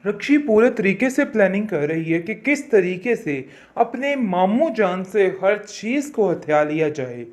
रक्षी पूरे तरीके से प्लानिंग कर रही है कि किस तरीके से अपने मामू जान से हर चीज़ को हथिया लिया जाए,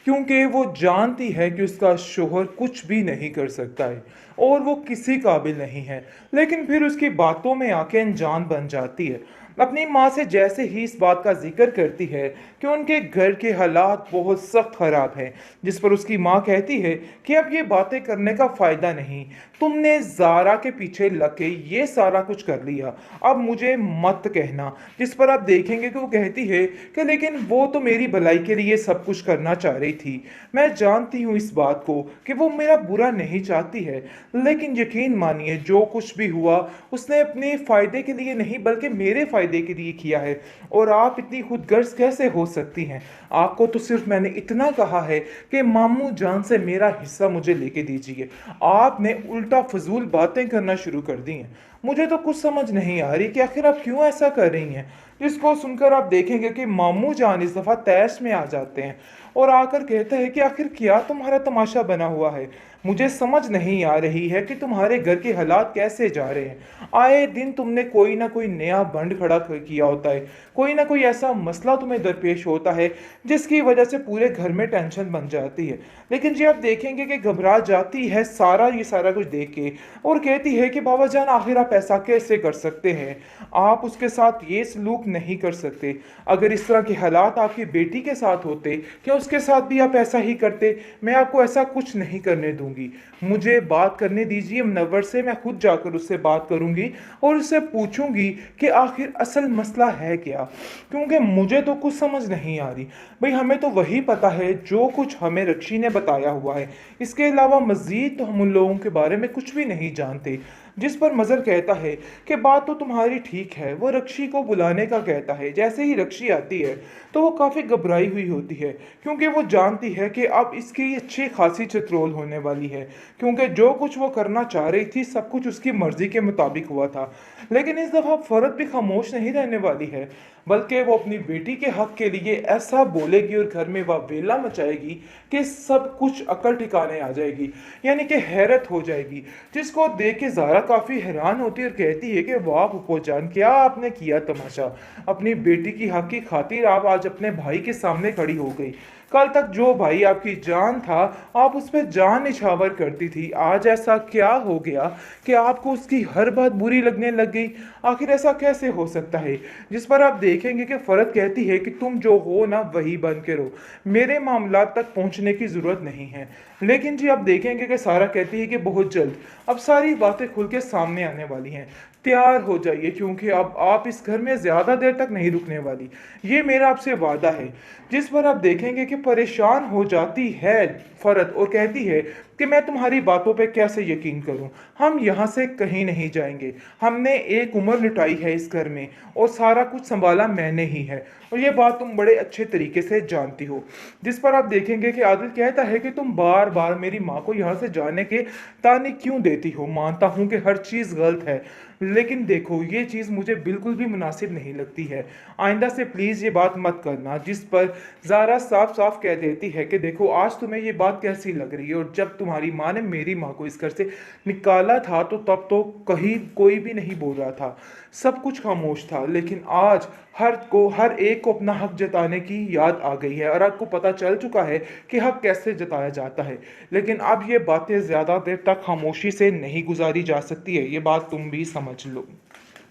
क्योंकि वो जानती है कि उसका शोहर कुछ भी नहीं कर सकता है और वो किसी काबिल नहीं है। लेकिन फिर उसकी बातों में आके अनजान बन जाती है। अपनी माँ से जैसे ही इस बात का जिक्र करती है कि उनके घर के हालात बहुत सख्त ख़राब हैं, जिस पर उसकी माँ कहती है कि अब ये बातें करने का फ़ायदा नहीं, तुमने ज़ारा के पीछे लग के ये सारा कुछ कर लिया, अब मुझे मत कहना। जिस पर आप देखेंगे कि वो कहती है कि लेकिन वो तो मेरी भलाई के लिए सब कुछ करना चाह रही थी, मैं जानती हूँ इस बात को कि वो मेरा बुरा नहीं चाहती है, लेकिन यकीन मानिए जो कुछ भी हुआ उसने अपने फ़ायदे के लिए नहीं बल्कि मेरे फ़ायदे के लिए किया है। और आप इतनी खुदगर्ज कैसे हो सकती हैं? आपको तो सिर्फ मैंने इतना कहा है कि मामू जान से मेरा हिस्सा मुझे लेके दीजिए, आपने उल्टा फजूल बातें करना शुरू कर दी हैं। मुझे तो कुछ समझ नहीं आ रही कि आखिर आप क्यों ऐसा कर रही हैं। जिसको सुनकर आप देखेंगे कि मामू जान इस दफ़ा तैश में आ जाते हैं और आकर कहते हैं कि आखिर क्या तुम्हारा तमाशा बना हुआ है। मुझे समझ नहीं आ रही है कि तुम्हारे घर के हालात कैसे जा रहे हैं। आए दिन तुमने कोई ना कोई नया बंड खड़ा किया होता है, कोई ना कोई ऐसा मसला तुम्हें दरपेश होता है जिसकी वजह से पूरे घर में टेंशन बन जाती है। लेकिन जी आप देखेंगे कि घबरा जाती है सारा ये सारा कुछ देख के और कहती है कि बाबा जान आखिर आप ऐसा कैसे कर सकते हैं, आप उसके साथ ये सलूक नहीं कर सकते। अगर इस तरह के हालात आपकी बेटी के साथ होते, क्या उसके साथ भी आप ऐसा ही करते? मैं आपको ऐसा कुछ नहीं करने दूंगी। मुझे बात करने दीजिए मुनव्वर से, मैं खुद जाकर उससे बात करूंगी और उससे पूछूंगी कि आखिर असल मसला है क्या, क्योंकि मुझे तो कुछ समझ नहीं आ रही। भाई हमें तो वही पता है जो कुछ हमें रक्षी ने बताया हुआ है, इसके अलावा मज़ीद तो हम उन लोगों के बारे में कुछ भी नहीं जानते। जिस पर मज़र कहता है कि बात तो तुम्हारी ठीक है, वो रक्षी को बुलाने का कहता है। जैसे ही रक्षी आती है तो वो काफ़ी घबराई हुई होती है, क्योंकि वो जानती है कि अब इसकी अच्छी खासी चित्रोल होने वाली है, क्योंकि जो कुछ वो करना चाह रही थी सब कुछ उसकी मर्ज़ी के मुताबिक हुआ था। लेकिन इस दफ़ा फ़रद भी खामोश नहीं रहने वाली है, बल्कि वो अपनी बेटी के हक के लिए ऐसा बोलेगी और घर में वह वेला मचाएगी कि सब कुछ अकल ठिकाने आ जाएगी, यानी कि हैरत हो जाएगी। जिसको देख के ज़ारा काफ़ी हैरान होती है और कहती है कि वाह फूफो जान, क्या आपने किया तमाशा। अपनी बेटी की हक की खातिर आप आज अपने भाई के सामने खड़ी हो गई। कल तक जो भाई आपकी जान था, आप उस पर जान निछावर करती थी, आज ऐसा क्या हो गया कि आपको उसकी हर बात बुरी लगने लग गई? आखिर ऐसा कैसे हो सकता है? जिस पर आप देखेंगे कि फ़रत कहती है कि तुम जो हो ना वही बन के रहो, मेरे मामलात तक पहुंचने की ज़रूरत नहीं है। लेकिन जी आप देखेंगे कि सारा कहती है कि बहुत जल्द अब सारी बातें खुल के सामने आने वाली हैं, तैयार हो जाइए, क्योंकि अब आप इस घर में ज़्यादा देर तक नहीं रुकने वाली, ये मेरा आपसे वादा है। जिस पर आप देखेंगे कि परेशान हो जाती है फ़रत और कहती है कि मैं तुम्हारी बातों पे कैसे यकीन करूं, हम यहाँ से कहीं नहीं जाएंगे, हमने एक उम्र लुटाई है इस घर में और सारा कुछ संभाला मैंने ही है, और ये बात तुम बड़े अच्छे तरीके से जानती हो। जिस पर आप देखेंगे कि आदिल कहता है कि तुम बार बार मेरी माँ को यहाँ से जाने के ताने क्यों देती हो? मानता हूँ कि हर चीज़ गलत है, लेकिन देखो ये चीज़ मुझे बिल्कुल भी मुनासिब नहीं लगती है, आइंदा से प्लीज़ ये बात मत करना। जिस पर ज़ारा साफ साफ कह देती है कि देखो आज तुम्हें ये बात कैसी लग रही है, और जब तुम्हारी माँ ने मेरी माँ को इस घर से निकाला था तो तब तो कहीं कोई भी नहीं बोल रहा था, सब कुछ खामोश था, लेकिन आज हर एक को अपना हक जताने की याद आ गई है और आपको पता चल चुका है कि हक कैसे जताया जाता है। लेकिन अब ये बातें ज़्यादा देर तक खामोशी से नहीं गुजारी जा सकती है, ये बात तुम भी समझ लो।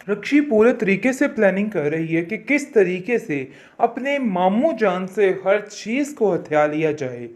रक्षी पूरे तरीके से प्लानिंग कर रही है कि किस तरीके से अपने मामू जान से हर चीज़ को हथिया लिया जाए,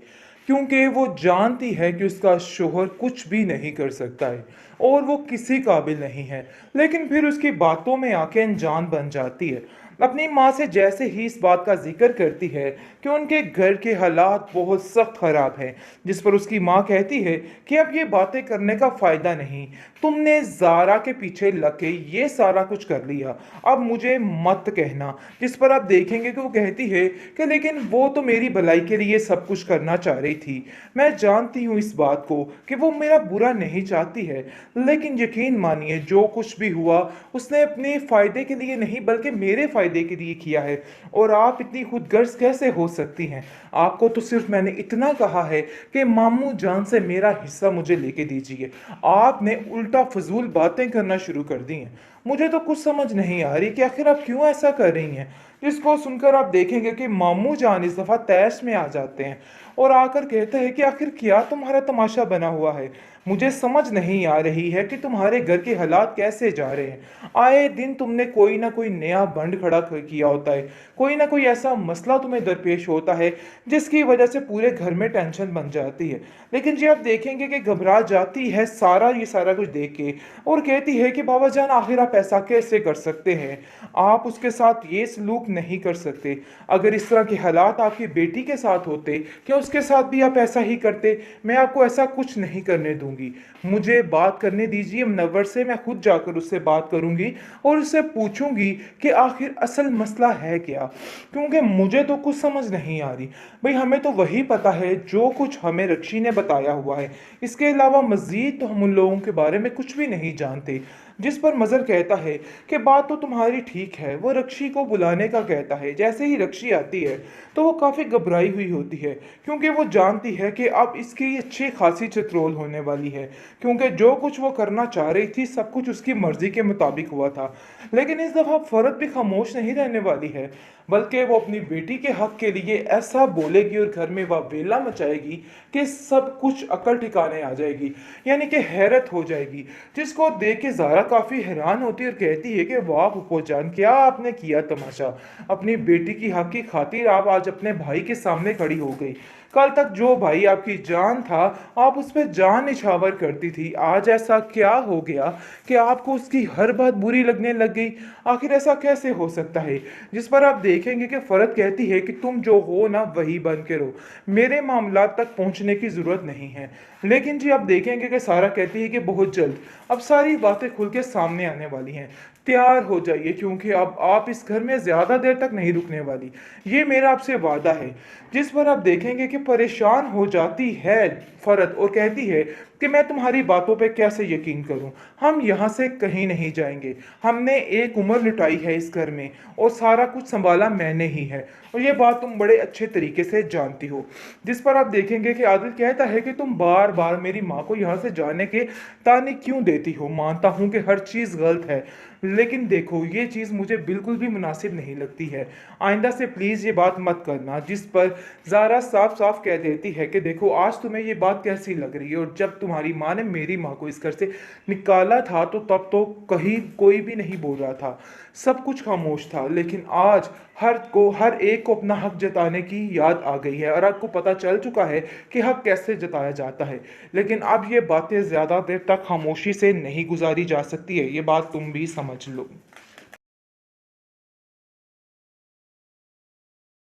क्योंकि वो जानती है कि उसका शोहर कुछ भी नहीं कर सकता है और वो किसी काबिल नहीं है। लेकिन फिर उसकी बातों में आके अनजान बन जाती है। अपनी माँ से जैसे ही इस बात का जिक्र करती है कि उनके घर के हालात बहुत सख्त ख़राब हैं, जिस पर उसकी माँ कहती है कि अब ये बातें करने का फ़ायदा नहीं, तुमने ज़ारा के पीछे लग के ये सारा कुछ कर लिया, अब मुझे मत कहना। जिस पर आप देखेंगे कि वो कहती है कि लेकिन वो तो मेरी भलाई के लिए सब कुछ करना चाह रही थी, मैं जानती हूँ इस बात को कि वो मेरा बुरा नहीं चाहती है, लेकिन यकीन मानिए जो कुछ भी हुआ उसने अपने फ़ायदे के लिए नहीं बल्कि मेरे फ़ायदे के लिए किया है। और आप इतनी खुदगर्ज़ कैसे हो सकती हैं? आपको तो सिर्फ़ मैंने इतना कहा है कि मामू जान से मेरा हिस्सा मुझे लेके दीजिए। आपने उल्टा फ़िज़ूल बातें करना शुरू कर दी हैं। मुझे तो कुछ समझ नहीं आ रही कि आखिर आप क्यों ऐसा कर रही हैं? जिसको सुनकर आप देखेंगे कि मामू जान इस दफ़ा तैश में आ जाते हैं और आकर कहते हैं कि आखिर क्या तुम्हारा तमाशा बना हुआ है? मुझे समझ नहीं आ रही है कि तुम्हारे घर के हालात कैसे जा रहे हैं। आए दिन तुमने कोई ना कोई नया बंड खड़ा किया होता है, कोई ना कोई ऐसा मसला तुम्हें दरपेश होता है जिसकी वजह से पूरे घर में टेंशन बन जाती है। लेकिन जी आप देखेंगे कि घबरा जाती है ये सारा कुछ देख के और कहती है कि बाबा जान आखिर आप ऐसा कैसे कर सकते हैं? आप उसके साथ ये सलूक नहीं कर सकते। अगर इस तरह के हालात आपकी बेटी के साथ होते, क्या उसके साथ भी आप ऐसा ही करते? मैं आपको ऐसा कुछ नहीं करने दूंगी। मुझे बात करने दीजिए मुनव्वर से, मैं खुद जाकर उससे बात करूंगी और उससे पूछूंगी कि आखिर असल मसला है क्या? क्योंकि मुझे तो कुछ समझ नहीं आ रही। भाई हमें तो वही पता है जो कुछ हमें रक्षी ने बताया हुआ है। इसके अलावा मज़ीद तो हम उन लोगों के बारे में कुछ भी नहीं जानते। जिस पर मज़र कहता है कि बात तो तुम्हारी ठीक है, वो रक्षी को बुलाने का कहता है। जैसे ही रक्षी आती है तो वो काफ़ी घबराई हुई होती है क्योंकि वो जानती है कि अब इसकी अच्छी खासी चित्रोल होने वाली है, क्योंकि जो कुछ वो करना चाह रही थी सब कुछ उसकी मर्ज़ी के मुताबिक हुआ था। लेकिन इस दफ़ा फ़रत भी खामोश नहीं रहने वाली है, बल्कि वो अपनी बेटी के हक के लिए ऐसा बोलेगी और घर में वह वेला मचाएगी कि सब कुछ अकल ठिकाने आ जाएगी, यानी कि हैरत हो जाएगी। जिसको देख के ज़ारा काफ़ी हैरान होती है और कहती है कि वाह फूफो जान, क्या आपने किया तमाशा? अपनी बेटी की हक की खातिर आप आज अपने भाई के सामने खड़ी हो गई। कल तक जो भाई आपकी जान था, आप उस पर जान निछावर करती थी। आज ऐसा क्या हो गया कि आपको उसकी हर बात बुरी लगने लग गई? आखिर ऐसा कैसे हो सकता है? जिस पर आप देखेंगे कि फ़रत कहती है कि तुम जो हो ना वही बन के रहो, मेरे मामलात तक पहुंचने की ज़रूरत नहीं है। लेकिन जी आप देखेंगे कि सारा कहती है कि बहुत जल्द अब सारी बातें खुल के सामने आने वाली हैं। तैयार हो जाइए क्योंकि अब आप इस घर में ज़्यादा देर तक नहीं रुकने वाली, ये मेरा आपसे वादा है। जिस पर आप देखेंगे कि परेशान हो जाती है फ़रत और कहती है कि मैं तुम्हारी बातों पे कैसे यकीन करूं? हम यहाँ से कहीं नहीं जाएंगे। हमने एक उम्र लुटाई है इस घर में और सारा कुछ संभाला मैंने ही है, और ये बात तुम बड़े अच्छे तरीके से जानती हो। जिस पर आप देखेंगे कि आदिल कहता है कि तुम बार बार मेरी माँ को यहाँ से जाने के ताने क्यों देती हो? मानता हूँ कि हर चीज़ गलत है, लेकिन देखो ये चीज़ मुझे बिल्कुल भी मुनासिब नहीं लगती है। आइंदा से प्लीज़ ये बात मत करना। जिस पर ज़ारा साफ साफ कह देती है कि देखो आज तुम्हें ये बात कैसी लग रही है, और जब तुम्हारी माँ ने मेरी माँ को इस घर से निकाला था तो तब तो कहीं कोई भी नहीं बोल रहा था, सब कुछ खामोश था। लेकिन आज हर एक को अपना हक जताने की याद आ गई है और आपको पता चल चुका है कि हक कैसे जताया जाता है। लेकिन अब ये बातें ज़्यादा देर तक खामोशी से नहीं गुजारी जा सकती है, ये बात तुम भी समझ लो।